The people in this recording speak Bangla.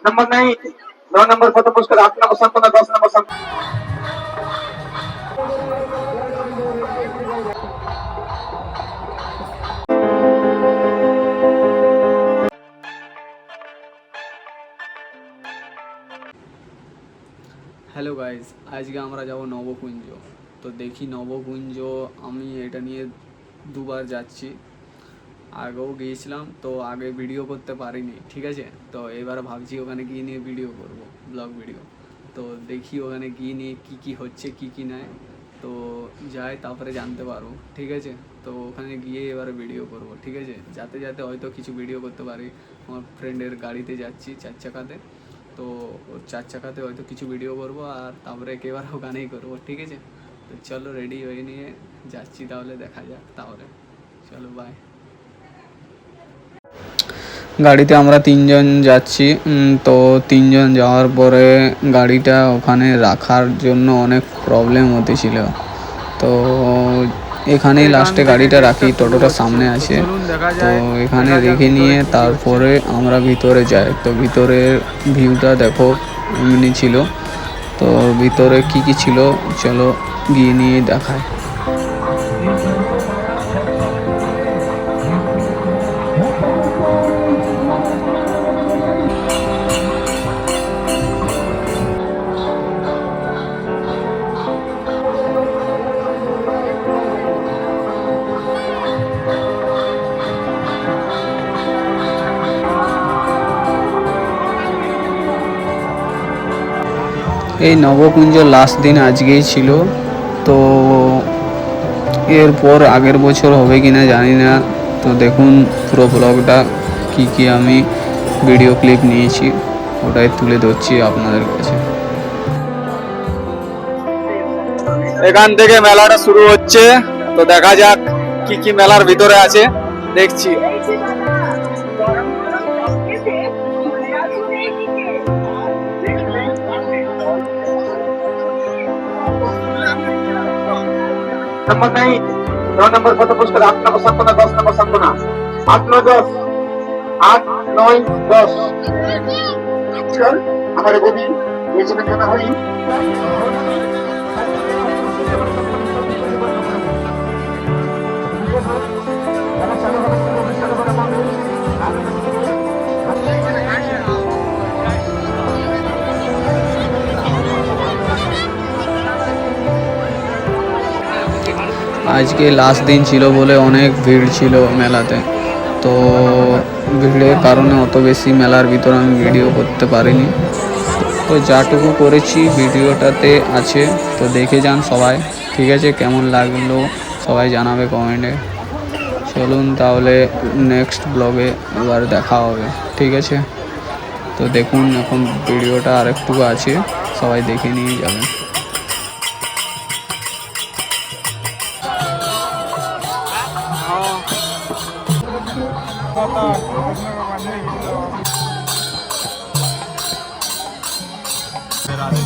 नंबर नहीं 9 नंबर प्रथम पुरस्कार 8 नंबर संपन्न 10 नंबर संपन्न। হ্যালো গাইজ, আজকে আমরা যাব নবকুঞ্জ। তো দেখি নবকুঞ্জ, আমি এটা নিয়ে দুবার যাচ্ছি, আগেও গিয়েছিলাম, তো আগে ভিডিও করতে পারিনি, ঠিক আছে। তো এবার ভাবছি ওখানে গিয়ে নিয়ে ভিডিও করব, ব্লগ ভিডিও। তো দেখি ওখানে গিয়ে নিয়ে কী কী হচ্ছে কী কী নয়, তো যাই তারপরে জানতে পারবো, ঠিক আছে। তো ওখানে গিয়ে এবারে ভিডিও করব, ঠিক আছে। যাতে যাতে হয়তো কিছু ভিডিও করতে পারি। আমার ফ্রেন্ডের গাড়িতে যাচ্ছি 4 চাকাতে, তো ওর 4 চাকাতে হয়তো কিছু ভিডিও করব, আর তারপরে একেবারে ওখানেই করবো, ঠিক আছে। তো চলো রেডি হয়ে নিয়ে যাচ্ছি, তাহলে দেখা যাক, তাহলে চলো বাই। গাড়িতে আমরা 3 জন যাচ্ছি। তো 3 জন যাওয়ার পরে গাড়িটা ওখানে রাখার জন্য অনেক প্রবলেম হতেছিল। তো এখানেই লাস্টে গাড়িটা রাখি, টোটোটা সামনে আছে। তো এখানে রেখে নিয়ে তারপরে আমরা ভিতরে যাই। তো ভিতরের ভিউটা দেখো এমনি ছিল। তো ভিতরে কি কি ছিল চলো গিয়ে নিয়ে দেখায়। এই নবকুঞ্জ লাস্ট দিন আজকেই ছিল। তো এরপর আগের বছর হবে কি না জানি না। তো দেখুন পুরো ব্লগটা কি কি আমি ভিডিও ক্লিপ নিয়েছি ওটাই তুলে ধরছি আপনাদের কাছে। এখান থেকে মেলাটা শুরু হচ্ছে, তো দেখা যাক কি কি মেলার ভিতরে আছে, দেখছি। नंबर नहीं 9 नंबर प्रथम पुरस्कार 8 नंबर संपन्न 10 नंबर संपन्न 8 9 10 8 9 10 चल हमारे को भी ये चीज करना हुई। আজকে লাস্ট দিন ছিল বলে অনেক ভিড় ছিল মেলাতে। তো ভিড়ের কারণে অত বেশি মেলার ভিতরে আমি ভিডিও করতে পারিনি। তো যাটুকু করেছি ভিডিওটাতে আছে, তো দেখে যান সবাই, ঠিক আছে। কেমন লাগলো সবাই জানাবে কমেন্টে। চলুন তাহলে নেক্সট ব্লগে এবার দেখা হবে, ঠিক আছে। তো দেখুন এখন ভিডিওটা আরেকটুকু আছে, সবাই দেখে নিয়ে যাবেন। রাধে